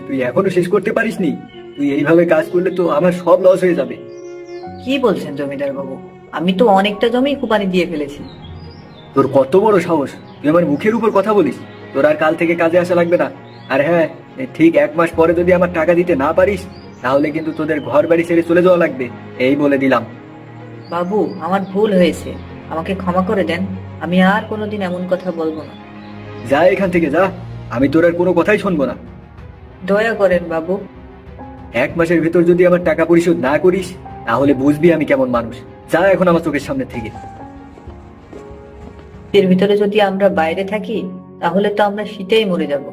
তুই এখনো শেষ করতে পারিসনি? তুই এইভাবে কাজ করলে তো আমার সব লস হয়ে যাবে। কি বলছেন জমিদার বাবু? আমি তো অনেকটা জমি কুপানি দিয়ে ফেলেছি। তোর কত বড় সাহস, তুই আমার মুখের উপর কথা বলিস? তোর আর কাল থেকে কাজে আসা লাগবে না। আর হ্যাঁ, ঠিক 1 মাস পরে যদি আমার টাকা দিতে না পারিস, তাহলে কিন্তু তোদের ঘর বাড়ি ছেড়ে চলে যাওয়া লাগবে, এই বলে দিলাম। বাবু, আমার ভুল হয়েছে, আমাকে ক্ষমা করে দেন। আমি আর কোনোদিন এমন কথা বলবো না। যা এখান থেকে যা, আমি তোর আর কোনো কথাই শুনবো না। দয়া করেন বাবু। 1 মাসের ভেতর যদি আমার টাকা পরিশোধ না করিস, তাহলে বুঝবি আমি কেমন মানুষ। যা এখন আমার চোখের সামনে থেকে। এর ভিতরে যদি আমরা বাইরে থাকি, তাহলে তো আমরা শীতেই মরে যাব।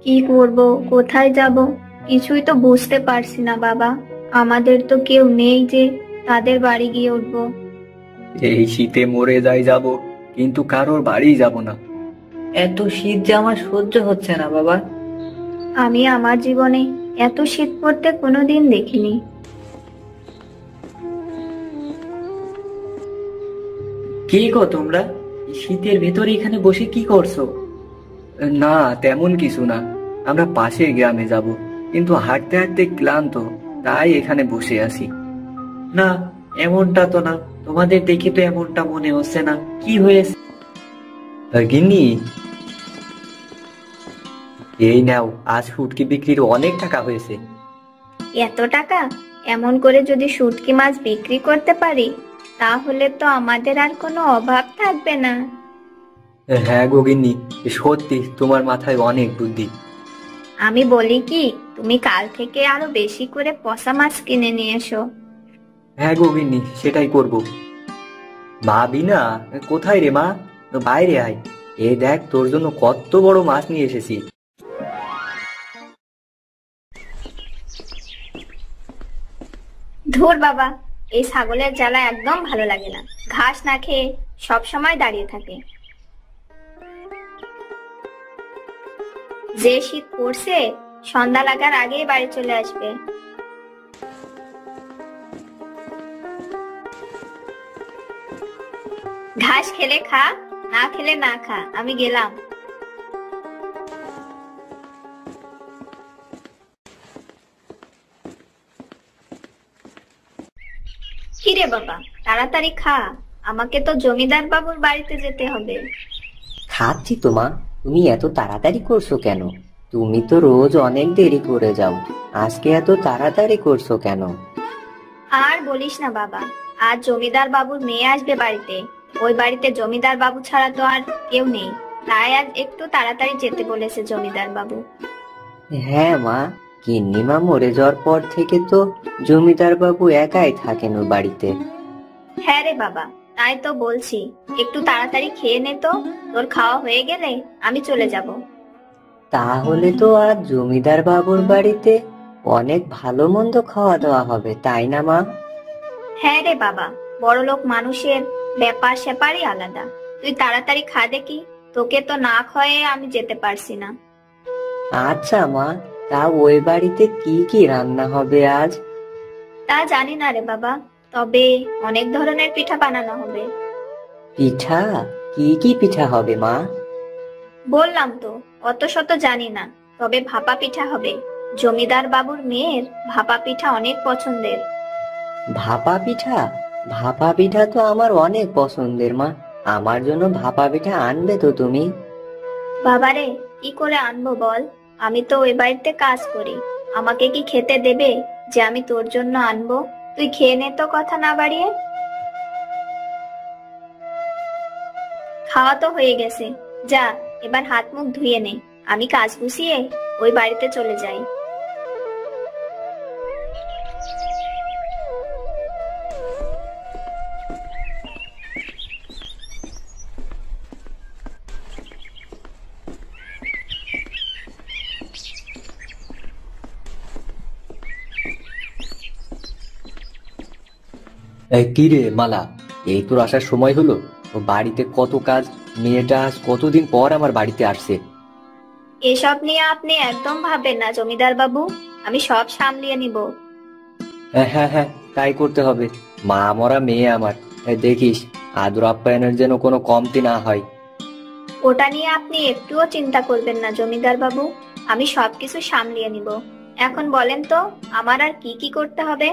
কি করব, কোথায় যাব, কিছুই তো বুঝতে পারছি না বাবা। আমাদের তো কেউ নেই যে তাদের বাড়ি গিয়ে উঠবো। এই শীতে মরে যাই যাব, কিন্তু কারোর বাড়ি যাব না। এত শীত যে আমার সহ্য হচ্ছে না বাবা। আমি আমার জীবনে এত শীত পড়তে কোনোদিন দেখিনি। কি গো তোমরা, এই শীতের ভেতরে এখানে বসে কি করছো? না, তেমন কিছু না। আমরা পাশের গ্রামে যাব, কিন্তু হাঁটতে হাঁটতে ক্লান্ত, তাই এখানে বসে আছি। না, এমনটা তো না, তোমাদের দেখে তো এমনটা মনে হচ্ছে না। কি হয়েছে? গিন্নি, এই নাও, আজ শুটকি বিক্রির অনেক টাকা হয়েছে। এত টাকা? এমন করে যদি শুটকি মাছ বিক্রি করতে পারি, তাহলে তো আমাদের আর কোনো অভাব থাকবে না। হ্যাঁ গো গিন্নি, সত্যি তোমার মাথায় অনেক বুদ্ধি। আমি বলি কি, তুমি কাল থেকে আরো বেশি করে পচা মাছ কিনে নিয়ে এসো। হ্যাঁ গো গিন্নি, সেটাই করব। মা বিনা, কোথায় রে মা? বাইরে আয়, এই দেখ তোর জন্য কত বড় মাছ নিয়ে এসেছি। ধুর বাবা, এই ছাগলের জ্বালা একদম ভালো লাগে না। ঘাস না খেয়ে সব সময় দাঁড়িয়ে থাকে। যে শীত পড়ছে, সন্ধ্যা লাগার আগেই বাড়ি চলে আসবে। ঘাস খেলে খা, না খেলে না খা, আমি গেলাম। কিরে বাবা, তাড়াতাড়ি খা, আমাকে তো জমিদার বাবুর বাড়িতে যেতে হবে। খাচ্ছি তো মা, তুমি এত তাড়াতাড়ি করছো কেন? তুমি তো রোজ অনেক দেরি করে যাও, আজকে এত তাড়াতাড়ি করছো কেন? আর বলিস না বাবা, আজ জমিদার বাবুর মেয়ে আসবে বাড়িতে। ওই বাড়িতে জমিদার বাবু ছাড়া তো আর কেউ নেই, তাই আজ একটু তাড়াতাড়ি যেতে বলেছে জমিদার বাবু। হ্যাঁ মা, গিন্নিমা মরে যাওয়ার পর থেকে তো জমিদার বাবু একাই থাকেন ওই বাড়িতে। হ্যাঁ রে বাবা, তাই তো বলছি, একটু তাড়াতাড়ি খেয়ে নে তো। তোর খাওয়া হয়ে গেলে আমি চলে যাব। তাহলে তো আজ জমিদার বাবুর বাড়িতে অনেক ভালো মন্দ খাওয়া দাওয়া হবে, তাই না মা? হ্যাঁ রে বাবা, বড়লোক মানুষের ব্যাপার স্যাপারই আলাদা। তুই তাড়াতাড়ি খা দেখি, তোকে তো না খাওয়ায়ে আমি যেতে পারছি না। আচ্ছা মা, তা ওই বাড়িতে কি কি রান্না হবে আজ? তা জানি না রে বাবা, তবে অনেক ধরনের পিঠা বানানো হবে। পিঠা? কি কি পিঠা হবে মা? বললাম তো, অত শত জানি না, তবে ভাপা পিঠা হবে। জমিদার বাবুর মেয়ের ভাপা পিঠা অনেক পছন্দের। ভাপা পিঠা? ভাপা পিঠা তো আমার অনেক পছন্দের মা, আমার জন্য ভাপা পিঠা আনবে তো তুমি? বাবারে, কি করে আনবো বল? আমি তো ওই বাড়িতে কাজ করি, আমাকে কি খেতে দেবে যে আমি তোর জন্য আনবো? তুই খেয়ে নে তো, কথা না বাড়িয়ে। খাওয়া তো হয়ে গেছে, যা এবার হাত মুখ ধুয়ে নে, আমি কাজ গুছিয়ে ওই বাড়িতে চলে যাই। কি রে মালা, এই তোর আসার সময় হলো? ও বাড়িতে কত কাজ, মেয়েটা আজ কতদিন পর আমার বাড়িতে আসছে। এসব নিয়ে আপনি একদম ভাববেন না জমিদার বাবু, আমি সব সামলিয়ে নিব। হ্যাঁ হ্যাঁ হ্যাঁ, তাই করতে হবে। মা মরা মেয়ে আমার, দেখিস আদর আপ্যায়নের যেন কোনো কমতি না হয়। ওটা নিয়ে আপনি একটুও চিন্তা করবেন না জমিদার বাবু, আমি সবকিছু সামলিয়ে নিব। এখন বলেন তো আমার আর কি কি করতে হবে?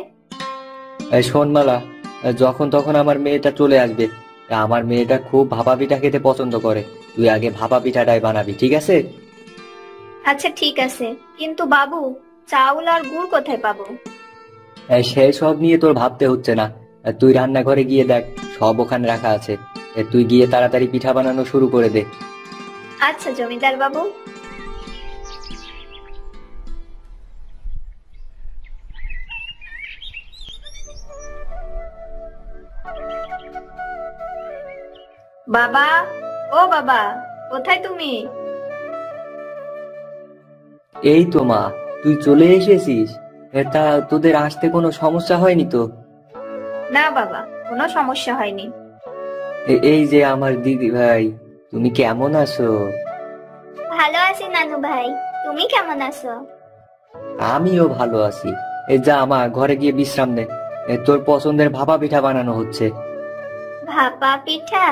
শোন মালা, যখন তখন আমার মেয়েটা চলে আসবে। আমার মেয়েটা খুব ভাপা পিঠা খেতে পছন্দ করে। তুই আগে ভাপা পিঠাটাই বানাবি, ঠিক আছে? আচ্ছা ঠিক আছে, কিন্তু বাবু চাউল আর গুড় কোথায় পাবো? সেই সব নিয়ে তোর ভাবতে হচ্ছে না। তুই রান্নাঘরে গিয়ে দেখ, সব ওখানে রাখা আছে। তুই গিয়ে তাড়াতাড়ি পিঠা বানানো শুরু করে দে। আচ্ছা জমিদার বাবু। বাবা, ও বাবা, কোথায় তুমি? এই তো মা, তুই চলে এসেছিস। তা তোদের আসতে কোনো সমস্যা হয়নি তো? না বাবা, কোনো সমস্যা হয়নি। এই যে আমার দিদি ভাই, তুমি কেমন আছো? ভালো আছি নানু ভাই, তুমি কেমন আছো? আমিও ভালো আছি। যা মা, ঘরে গিয়ে বিশ্রাম নে। তোর পছন্দের ভাপা পিঠা বানানো হচ্ছে। ভাপা পিঠা?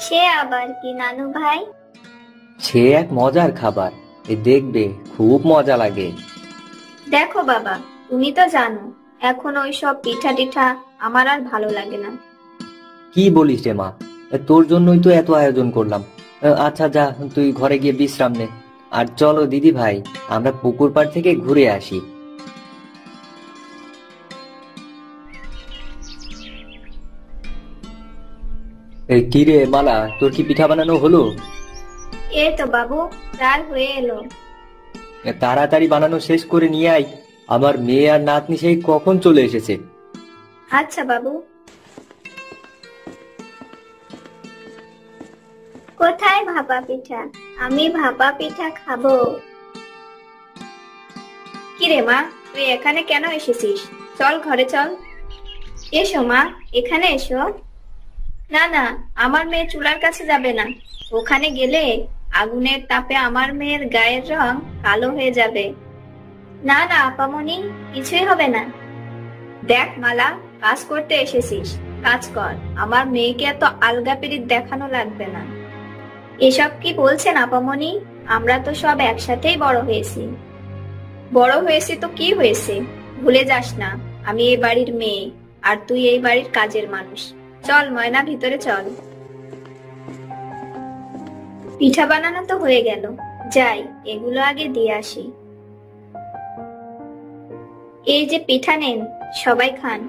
সে আবার কি নানু ভাই? সে এক মজার খাবার। দেখবে খুব মজা লাগে। দেখো বাবা, তুমি তো জানো এখন ওইসব পিঠা টিঠা আমার আর ভালো লাগে না। কি বলিস রে মা, তোর জন্যই তো এত আয়োজন করলাম। আচ্ছা যা, তুই ঘরে গিয়ে বিশ্রাম নে। আর চলো দিদি ভাই, আমরা পুকুর পাড় থেকে ঘুরে আসি। কি রে মালা, তোর কি পিঠা বানানো হলো? এই তো বাবু, প্রায় হয়ে এলো। তাড়াতাড়ি বানানো শেষ করে নিয়ে আয়। আমার মেয়ে আর নাতনি সেই কখন চলে এসেছে। আচ্ছা বাবু। কোথায় ভাপা পিঠা? আমি ভাপা পিঠা খাবো। কিরে মা, তুই এখানে কেন এসেছিস? চল ঘরে চল। এসো মা, এখানে এসো। না না, আমার মেয়ে চুলার কাছে যাবে না। ওখানে গেলে আগুনের তাপে আমার মেয়ের গায়ের রং কালো হয়ে যাবে। না না আপামনি, কিছুই হবে না। দেখ মালা, কাজ করতে এসেছিস, কাজ কর। আমার মেয়েকে এত আলগা পিরিত দেখানো লাগবে না। এসব কি বলছেন আপামনি? আমরা তো সব একসাথেই বড় হয়েছি। বড় হয়েছি তো কি হয়েছে? ভুলে যাস না, আমি এই বাড়ির মেয়ে আর তুই এই বাড়ির কাজের মানুষ। চল ময়না, ভিতরে চল। পিঠা বানানো তো হয়ে গেল, যাই এগুলো আগে দিয়ে আসি। এই যে পিঠা নেন, সবাই খান।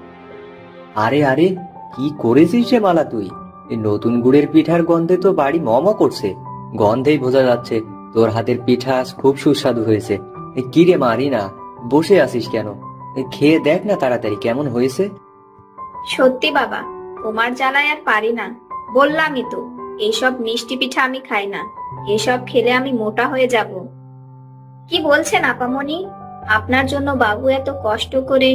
আরে আরে, কি করেছিস রে মালা তুই? এই নতুন গুড়ের পিঠার গন্ধে তো বাড়ি মম করছে। গন্ধেই বোঝা যাচ্ছে তোর হাতের পিঠা আজ খুব সুস্বাদু হয়েছে। কি রে মারি না, বসে আছিস কেন? খেয়ে দেখ না তাড়াতাড়ি কেমন হয়েছে। সত্যি বাবা, তোমার জ্বালায় আর পারি না। বললামই তো, এইসব মিষ্টি পিঠা আমি খাই না। এসব খেলে আমি মোটা হয়ে যাব। কি বলছেন আপামনি? আপনার জন্য বাবু এত কষ্ট করে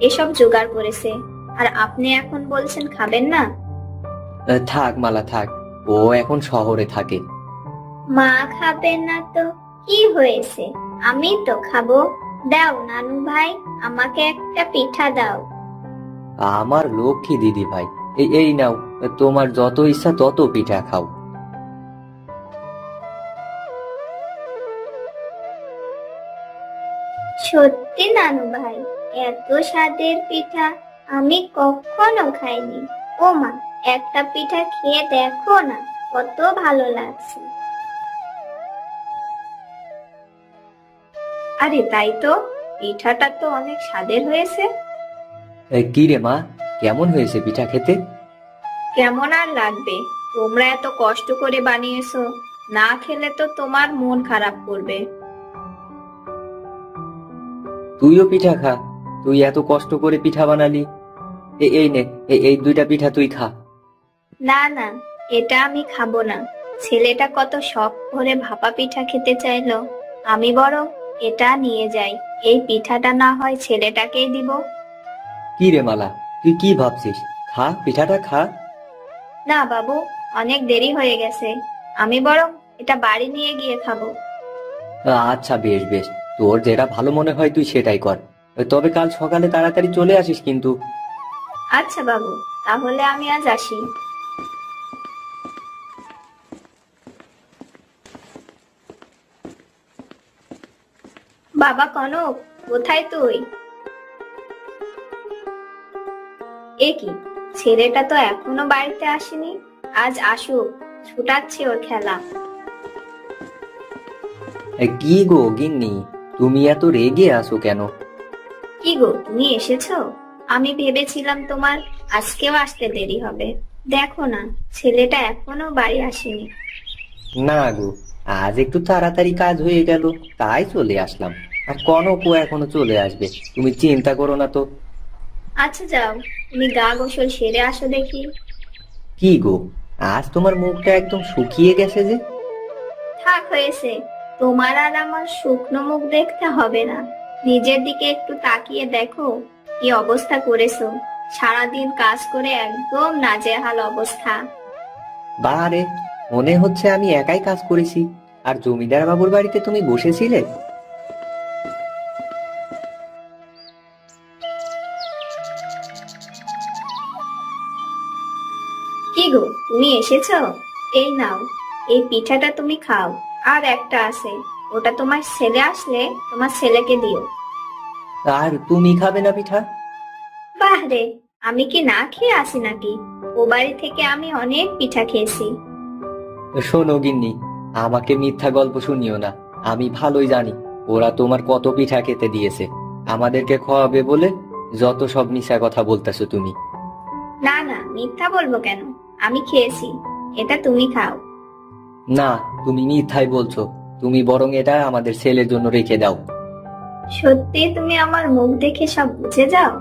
এসব জোগাড় করেছে, আর আপনি এখন বলছেন খাবেন না? থাক মালা থাক, ও এখন শহরে থাকে। মা খাবেন না তো কি হয়েছে, আমি তো খাবো। দাও নানু ভাই, আমাকে একটা পিঠা দাও। আমার লক্ষ্মী দিদি ভাই, এই নাও, তোমার যত ইচ্ছা তত পিঠা খাও। সত্যি নানু ভাই, এত স্বাদের পিঠা আমি কখনো খাইনি। ও মা, একটা পিঠা খেয়ে দেখো না, কত ভালো লাগছে। আরে তাই তো, পিঠাটা তো অনেক স্বাদের হয়েছে। কি রে মা, কেমন হয়েছে পিঠা খেতে? কেমন আর লাগবে, তোমরা এত কষ্ট করে বানিয়েছো, না খেলে তো তোমার মন খারাপ করবে। তুইও পিঠা খা, তুই এত কষ্ট করে পিঠা বানালি। এই নে, এই দুইটা পিঠা তুই খা। না না, এটা আমি খাবো না। ছেলেটা কত শখ করে ভাপা পিঠা খেতে চাইলো, আমি বরং এটা নিয়ে যাই। এই পিঠাটা না হয় ছেলেটাকেই দিব। কি রে মালা, তুই কি ভাবছিস? খা, পিঠাটা খা। না বাবু, অনেক দেরি হয়ে গেছে, আমি বরং এটা বাড়ি নিয়ে গিয়ে খাবো। আচ্ছা বেশ বেশ, তোর যেটা ভালো মনে হয় তুই সেটাই কর। তবে কাল সকালে তাড়াতাড়ি চলে আসিস কিন্তু। আচ্ছা বাবু, তাহলে আমি আজ আসি। বাবা কনক, কোথায় তুই? এ কি, ছেলেটা তো এখনো বাড়িতে আসেনি। আজ আসুক, ছুটাচ্ছি ওর খেলা। কি গো গিন্নি, তুমি এত রেগে আছো কেন? কি গো, তুমি এসেছো? আমি ভেবেছিলাম তোমার আজকেও আসতে দেরি হবে। দেখো না, ছেলেটা এখনো বাড়ি আসেনি। না গো, আজ একটু তাড়াতাড়ি কাজ হয়ে গেল, তাই চলে আসলাম। আর কনকও এখনো চলে আসবে, তুমি চিন্তা করো না তো। আচ্ছা যাও, তুমি গা গোসল সেরে আসো দেখি। কি গো, আজ তোমার মুখটা একদম শুকিয়ে গেছে যে? থাক, হয়েছে। তোমার আর আমার শুকনো মুখ দেখতে হবে না। নিজের দিকে একটু তাকিয়ে দেখো কি অবস্থা করেছো। সারাদিন কাজ করে একদম নাজেহাল অবস্থা। বারে, মনে হচ্ছে আমি একাই কাজ করেছি, আর জমিদার বাবুর বাড়িতে তুমি বসেছিলে। কি গো, তুমি এসেছো? এই নাও, এই পিঠাটা তুমি খাও। আর একটা আছে, ওটা তোমার ছেলে আসলে তোমার ছেলেকে দিও। আর তুমি খাবে না পিঠা? বাহ রে, আমি কি না খেয়ে আসি নাকি? ও বাড়ি থেকে আমি অনেক পিঠা খেয়েছি। শোনো গিন্নি, আমাকে মিথ্যা গল্প শুনিও না। আমি ভালোই জানি ওরা তোমার কত পিঠা খেতে দিয়েছে। আমাদেরকে খাওয়াবে বলে যত সব মিশা কথা বলতেছো তুমি। না না, মিথ্যা বলবো কেন? আমি খেয়েছি, এটা তুমি খাও। না, তুমি মিথ্যাই বলছো। তুমি বরং এটা আমাদের ছেলের জন্য রেখে দাও। সত্যি তুমি আমার মুখ দেখে সব বুঝে যাও?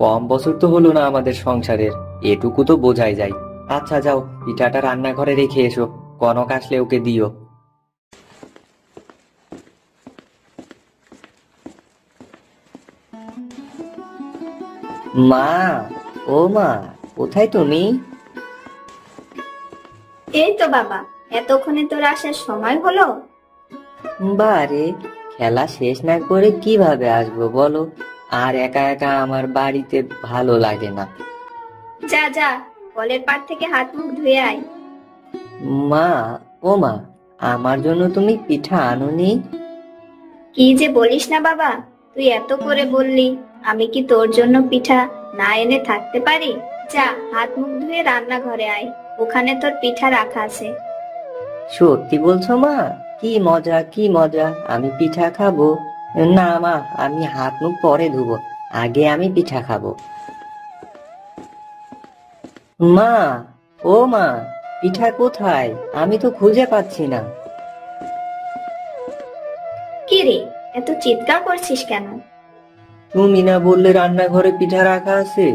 কম বছর তো হলো না আমাদের সংসারের, এটুকু তো বোঝাই যায়। আচ্ছা যাও, পিঠাটা রান্নাঘরে রেখে এসো, কনক আসলে ওকে দিও। মা, ও মা, কোথায় তুমি? এই তো বাবা, এতক্ষণে তোর আসার সময় হলো? বারে, খেলা শেষ না করে কিভাবে আসবো বলো? আর একা একা আমার বাড়িতে ভালো লাগে না। যা যা, কলের পাড় থেকে হাত মুখ ধুয়ে আয়। মা, ও মা, আমার জন্য তুমি পিঠা আনোনি? কি যে বলিস না বাবা, তুই এত করে বললি, আমি কি তোর জন্য পিঠা না এনে থাকতে পারি? যা, হাত মুখ ধুয়ে রান্নাঘরে আয়, ওখানে তোর পিঠা রাখা আছে। সত্যি বলছো মা? কি মজা, কি মজা, আমি পিঠা খাবো। না মা, আমি হাত মুখ পরে ধুবো, আগে আমি পিঠা খাবো। মা, ও মা, পিঠা কোথায়? আমি তো খুঁজে পাচ্ছি না। কি রে, এত চিৎকার করছিস কেন? তুমি না বললে রান্নাঘরে পিঠা রাখা আছে?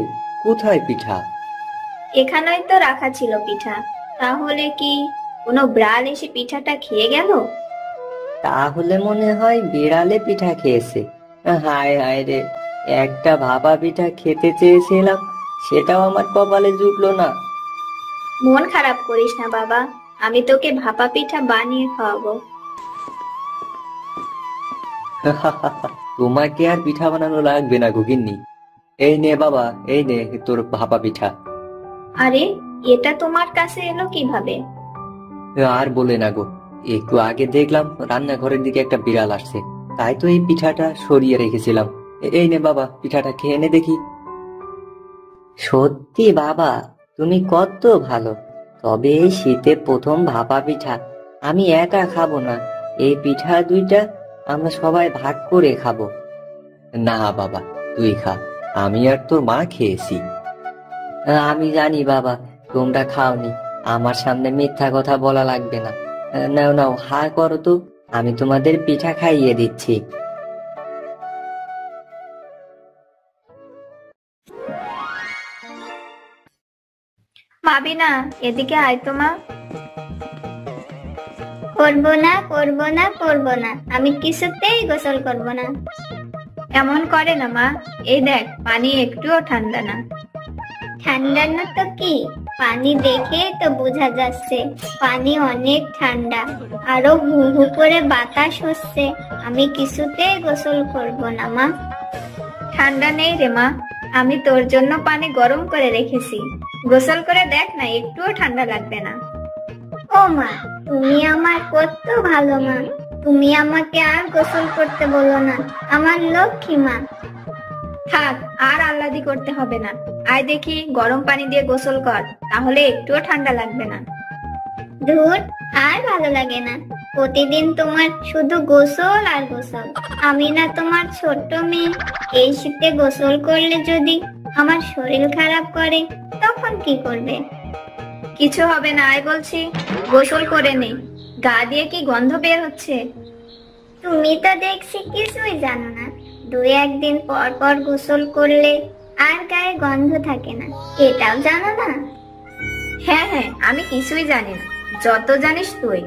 কোথায় পিঠা? এখানেই তো রাখা ছিল পিঠা। তাহলে কি কোনো ব্রাল এসে পিঠাটা খেয়ে গেল? তাহলে মনে হয় বিড়ালে পিঠা খেয়েছে। হায় হায় রে, একটা ভাপা পিঠা খেতে চেয়েছিলাম, সেটাও আমার কপালে জুটলো না। মন খারাপ করিস না বাবা, আমি তোকে ভাপা পিঠা বানিয়ে খাওয়াবো। তোমাকে আর পিঠা বানানো লাগবে না গিন্নি। এই নে বাবা, এই নে তোর ভাপা পিঠা। আরে, এটা তোমার কাছে এলো কিভাবে? আর বলে না গো, একটু আগে দেখলাম রান্নাঘরের দিকে একটা বিড়াল আসছে, তাই তো এই পিঠাটা সরিয়ে রেখেছিলাম। এই নে বাবা, পিঠাটা খেয়ে নে দেখি। সত্যি বাবা, তুমি কত ভালো। তবে এই শীতে প্রথম ভাপা পিঠা, আমি একা খাবো না, এই পিঠা দুইটা আমরা সবাই ভাগ করে খাবো। না বাবা, তুই খা, আমি আর তোর মা খেয়েছি। আমি জানি বাবা, তোমরা খাওনি, আমার সামনে মিথ্যা কথা বলা লাগবে না। নাও নাও, হা করো তো, আমি তোমাদের পিঠা খাইয়ে দিচ্ছি। মাবিনা, এদিকে আয় তো মা। করবো না, করবো না, করবো না, আমি কিছুতেই গোসল করবো না। এমন করে না মা, এই দেখ পানি একটুও ঠান্ডা না। ঠান্ডা না তো কি, পানি দেখে তো বোঝা যাচ্ছে পানি অনেক ঠান্ডা, আরো হু হু করে বাতাস হচ্ছে। আমি কিছুতেই গোসল করবো না মা। ঠান্ডা নেই রে মা, আমি তোর জন্য পানি গরম করে রেখেছি, গোসল করে দেখ না, একটুও ঠান্ডা লাগবে না। ও মা, তুমি আমার কত ভালো মা, তুমি আমাকে আর গোসল করতে বলো না, আমার লক্ষ্মী মা। থাক, আর আহ্লাদি করতে হবে না। আয় দেখি, গরম পানি দিয়ে গোসল কর, তাহলে একটুও ঠান্ডা লাগবে না। ধুর, আর ভালো লাগে না। প্রতিদিন তোমার শুধু গোসল আর গোসল। আমি না তোমার ছোট্ট মেয়ে। এই শীতে গোসল করলে যদি আমার শরীর খারাপ করে তখন কি করবে? কিছু হবে না, আয় বলছি, গোসল করে নে। গা দিয়ে কি গন্ধ বের হচ্ছে? তুমি তো দেখছি কিছুই জানো না। 2-1 দিন পর পর গোসল করলে আর গায়ে গন্ধ থাকে না, এটাও জানো না? হ্যাঁ হ্যাঁ, আমি কিছুই জানি না, যত জানিস তুই।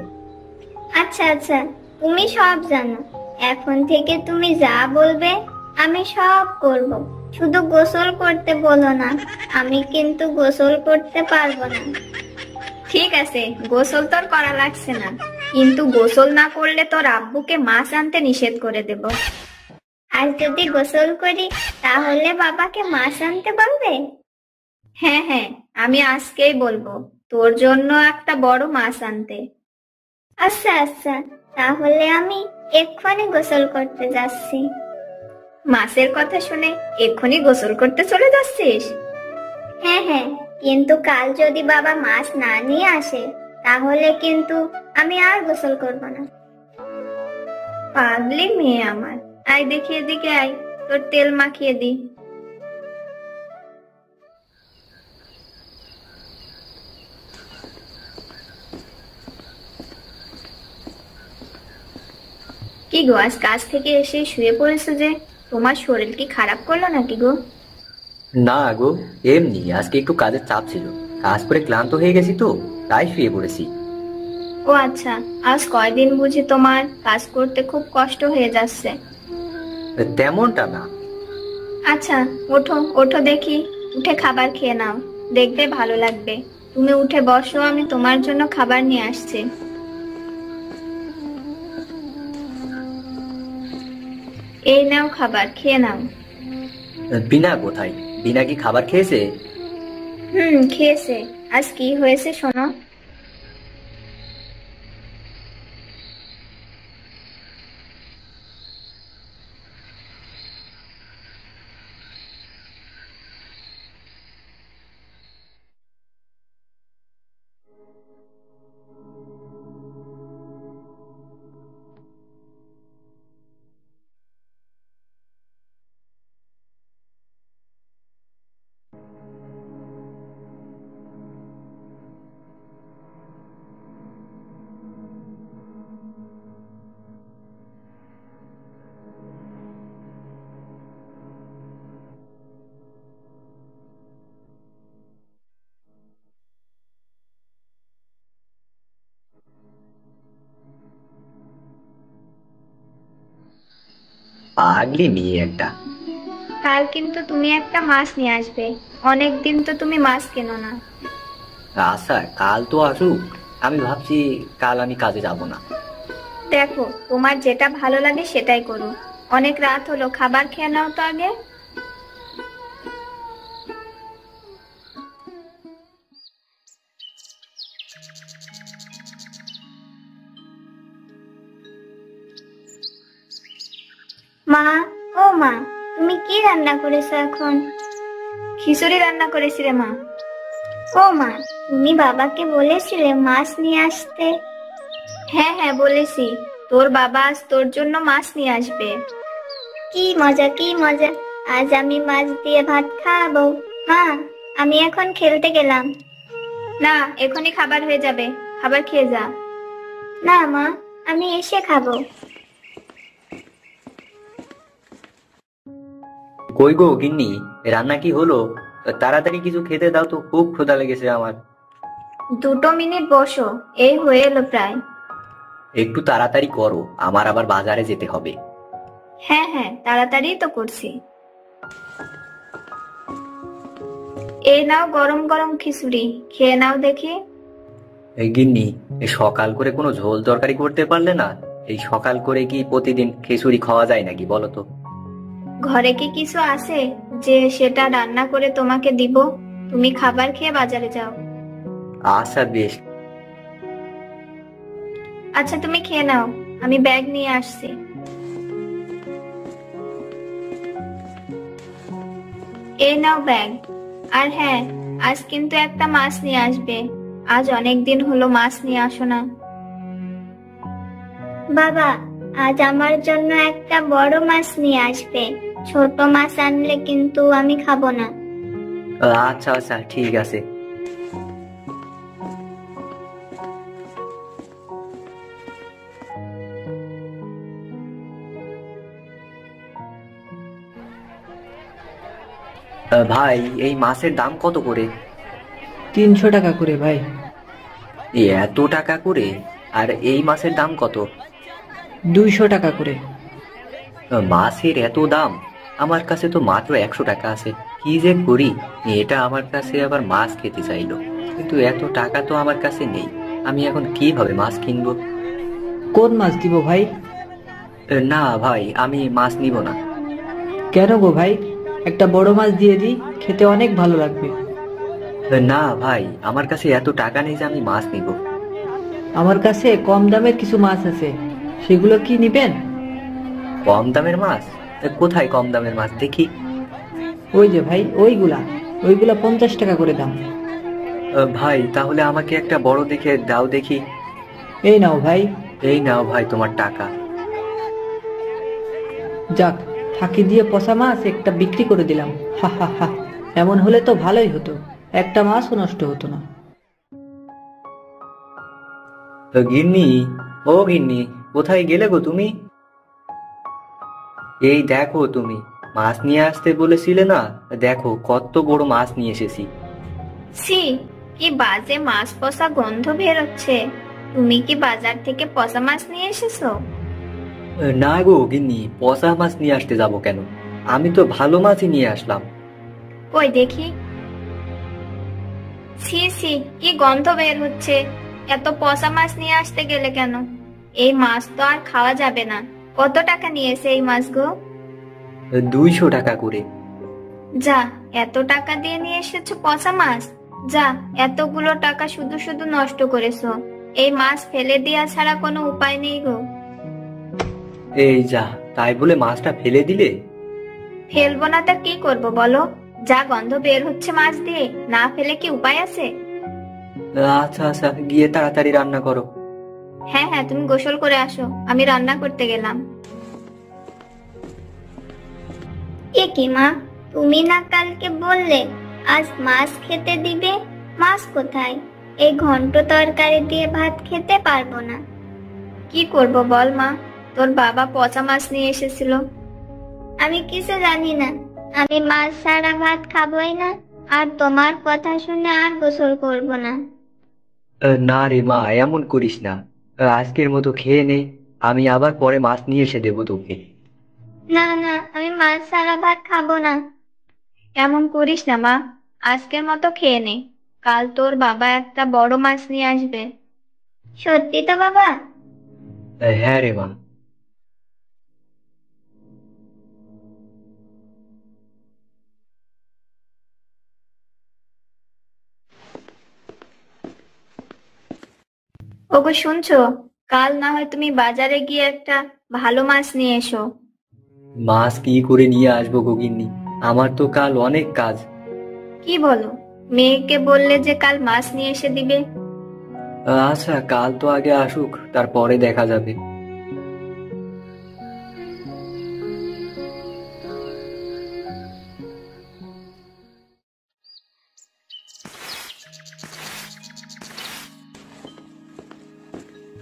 আচ্ছা আচ্ছা, তুমি সব জানো। এখন থেকে তুমি যা বলবে আমি সব করব। শুধু গোসল করতে বলো না, আমি কিন্তু গোসল করতে পারবো না। ঠিক আছে, গোসল তোর করা লাগছে না, কিন্তু গোসল না করলে তোর আব্বুকে মাছ আনতে নিষেধ করে দেব। আর যদি গোসল করি তাহলে বাবাকে মাছ আনতে বলবে? হ্যাঁ হ্যাঁ, আমি আজকেই বলবো তোর জন্য একটা বড় মাছ আনতে। আচ্ছা আচ্ছা, তাহলে আমি এক্ষুনি গোসল করতে যাচ্ছি। মাছের কথা শুনে এক্ষুনি গোসল করতে চলে যাচ্ছিস? হ্যাঁ হ্যাঁ, কিন্তু কাল যদি বাবা মাছ না নিয়ে আসে তাহলে কিন্তু আমি আর গোসল করব না। পাগলি মেয়ে আমার, আয় দেখি এদিকে আয়, তোর তেল মাখিয়ে দি। কি গো, আজ কাজ থেকে এসে শুয়ে পড়েছো যে? তোমার শরীর কি খারাপ করলো নাকি গো? না গো, এমনি আজকে একটু কাজের চাপ ছিল, কাজ করে ক্লান্ত হয়ে গেছি তো, তাই শুয়ে পড়েছি। ও আচ্ছা, আজ কয়দিন বুঝি তোমার কাজ করতে খুব কষ্ট হয়ে যাচ্ছে? তেমনটা না। আচ্ছা, ওঠো ওঠো দেখি, উঠে খাবার খেয়ে নাও, দেখবে ভালো লাগবে। তুমি উঠে বসো, আমি তোমার জন্য খাবার নিয়ে আসছি। এই নাও খাবার, খেয়ে নাও। বিনা কোথায়? বিনা কি খাবার খেয়েছে? খেয়েছে। আজ কি হয়েছে শোনো। পাগলি মেয়ে একটা। কাল কিন্তু তুমি একটা মাছ নিয়ে আসবে, অনেক দিন তো তুমি মাছ কেনো না। আচ্ছা, কাল তো আসুক। আমি ভাবছি কাল আমি কাজে যাব না। দেখো, তোমার যেটা ভালো লাগে সেটাই করো। অনেক রাত হলো, খাবার খেয়ে নাও তো আগে। মা, ও মা, তুমি কি রান্না করেছো এখন? খিচুড়ি রান্না করেছি রে মা। ও মা, তুমি বাবাকে বলেছিলে মাছ নিয়ে আসতে? হ্যাঁ হ্যাঁ বলেছি, তোর বাবা আজ তোর জন্য মাছ নিয়ে আসবে। কি মজা কি মজা, আজ আমি মাছ দিয়ে ভাত খাবো। মা, আমি এখন খেলতে গেলাম। না, এখনই খাবার হয়ে যাবে, খাবার খেয়ে যা। না মা, আমি এসে খাবো। কই গো গিন্নি, রান্না কি হলো? তাড়াতাড়ি কিছু খেতে দাও তো, খুব ক্ষুধা লেগেছে আমার। 2 মিনিট বসো, এই হয়ে এলো প্রায়। একটু তাড়াতাড়ি করো, আমার আবার বাজারে যেতে হবে। হ্যাঁ হ্যাঁ, তাড়াতাড়ি তো করছি। এই নাও গরম গরম খিচুড়ি, খেয়ে নাও দেখি। এই গিন্নি, এই সকাল করে কোনো ঝোল তরকারি করতে পারলে না? এই সকাল করে কি প্রতিদিন খিচুড়ি খাওয়া যায় নাকি বলো তো? ঘরে কি কিছু আছে যে সেটা রান্না করে তোমাকে দিব? তুমি খাবার খেয়ে বাজারে যাও। আচ্ছা বেশ। আচ্ছা, তুমি খেয়ে নাও। আমি ব্যাগ নিয়ে আসছি। এই নাও ব্যাগ। আর হ্যাঁ, আজ কিন্তু একটা মাছ নিয়ে আসবে। আজ অনেক দিন হলো মাছ নিয়ে আসো না। বাবা, আজ আমার জন্য একটা বড় মাছ নিয়ে আসবে। ছোট মাছ আনলে কিন্তু আমি খাবো না। আচ্ছা আচ্ছা, ঠিক আছে। ভাই, এই মাছের দাম কত করে? 300 টাকা করে ভাই। এত টাকা করে? আর এই মাছের দাম কত? 200 টাকা করে। মাছের এত দাম? আমার কাছে তো মাত্র 100 টাকা আছে। কি যে করি, এটা আমার কাছে আবার মাছ খেতে চাইলো, কিন্তু এত টাকা তো আমার কাছে নেই। আমি এখন কিভাবে মাছ কিনবো? কোন মাছ দিব ভাই? না ভাই, আমি মাছ নিব না। কেন গো ভাই? একটা বড় মাছ দিয়ে দিই, খেতে অনেক ভালো লাগবে। না ভাই, আমার কাছে এত টাকা নেই যে আমি মাছ নিব। আমার কাছে কম দামের কিছু মাছ আছে, সেগুলো কি নিবেন? কম দামের মাছ? কোথায় কম দামের মাছ দেখি? ওই যে ভাই, ওইগুলা 50 টাকা করে দাম। ভাই, তাহলে আমাকে একটা বড় দেখে দাও দেখি। এই নাও ভাই। এই নাও ভাই তোমার টাকা। যাক, ফাঁকি দিয়ে পচা মাছ একটা বিক্রি করে দিলাম। হা হা হা, এমন হলে তো ভালোই হতো, একটা মাছও নষ্ট হতো না। গিন্নি, ও গিন্নি, কোথায় গেলে গো তুমি? এই দেখো, তুমি মাছ নিয়ে আসতে বলেছিলে না, দেখো কত বড় মাছ নিয়ে এসেছি। ছি, কি বাজে মাছ পচা গন্ধ বেরোচ্ছে। তুমি কি বাজার থেকে পচা মাছ নিয়ে এসেছো? না গো গিন্নি, পচা মাছ নিয়ে আসতে যাব কেন? আমি তো ভালো মাছই নিয়ে আসলাম। কই দেখি। ছি ছি, কি গন্ধ বের হচ্ছে। এত পচা মাছ নিয়ে আসতে গেলে কেন? এই মাছ তো আর খাওয়া যাবে না। কত টাকা নিয়েছে এই মাছ গো? 200 টাকা করে। যা, এত টাকা দিয়ে নিয়ে এসেছো পচা মাছ? যা, এতগুলো টাকা শুধু শুধু নষ্ট করেছো। এই মাছ ফেলে দেওয়া ছাড়া কোনো উপায় নেই গো। এই যা, তাই বলে মাছটা ফেলে দিলে? ফেলবো না তা কি করবো বলো? যা গন্ধ বের হচ্ছে মাছ দিয়ে, না ফেলে কি উপায় আছে? আচ্ছা আচ্ছা, গিয়ে তাড়াতাড়ি রান্না করো। হ্যাঁ হ্যাঁ, তুমি গোসল করে আসো, আমি রান্না করতে গেলাম। এ কি মা, তুমি না কালকে বললে আজ মাছ খেতে দিবে? মাছ কোথায়? এই ঘন্ট তরকারি দিয়ে ভাত খেতে পারবো না। কি করব বল মা, তোর বাবা পচা মাছ নিয়ে এসেছিল। আমি কিছু জানি না, আমি মাছ ছাড়া ভাত খাবোই না। আর তোমার কথা শুনে আর গোসল করব না। না রে মা, এমন করিস না। আজকের মতো খেয়ে নে, আমি আবার পরে মাছ নিয়ে এসে দেবো তোকে। না না, আমি মাছ ছাড়া ভাত খাবো না। এমন করিস না মা, আজকের মতো খেয়ে নে। কাল তোর বাবা একটা বড় মাছ নিয়ে আসবে। সত্যি তো বাবা? হ্যাঁ রে মা। ওগো শুনছো, কাল না হয় তুমি বাজারে গিয়ে একটা ভালো মাছ নিয়ে এসো। মাছ কি করে নিয়ে আসবো গিন্নি? আমার তো কাল অনেক কাজ। কি বলো? মেয়েকে বললে যে কাল মাছ নিয়ে এসে দিবে। আচ্ছা, কাল তো আগে আসুক, তারপরে দেখা যাবে।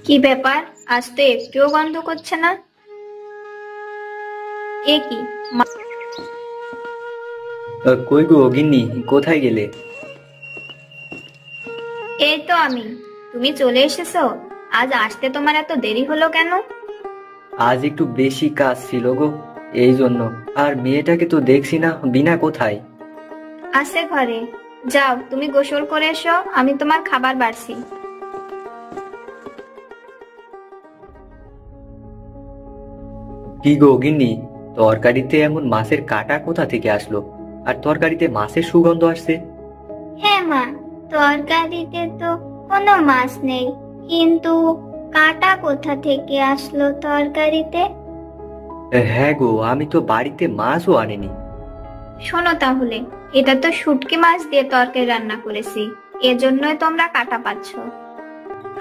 কি ব্যাপার, আজ তো একটুও গন্ধ করছে না। এ কি? কই গো গিন্নি, কোথায় গেলে? এই তো আমি। তুমি চলে এসেছো? আজ আসতে তোমার এত দেরি হলো কেন? আজ একটু বেশি কাজ ছিল গো, এই জন্য। আর মেয়েটাকে তো দেখছি না, বিনা কোথায়? আছে ঘরে। যাও, তুমি গোসল করে এসো, আমি তোমার খাবার বাড়ছি। কি গো গিন্নি, তরকারিতে এমন মাছের কাঁটা কোথা থেকে আসলো? আর তরকারিতে মাছের সুগন্ধ আসছে। হ্যাঁ মা, তরকারিতে তো কোনো মাছ নেই, কিন্তু কাঁটা কোথা থেকে আসলো তরকারিতে? হ্যাঁ গো, আমি তো বাড়িতে মাছও আনিনি। শোনো তাহলে, এটা তো শুটকি মাছ দিয়ে তরকারি রান্না করেছি, এজন্যই তোমরা কাটা পাচ্ছ।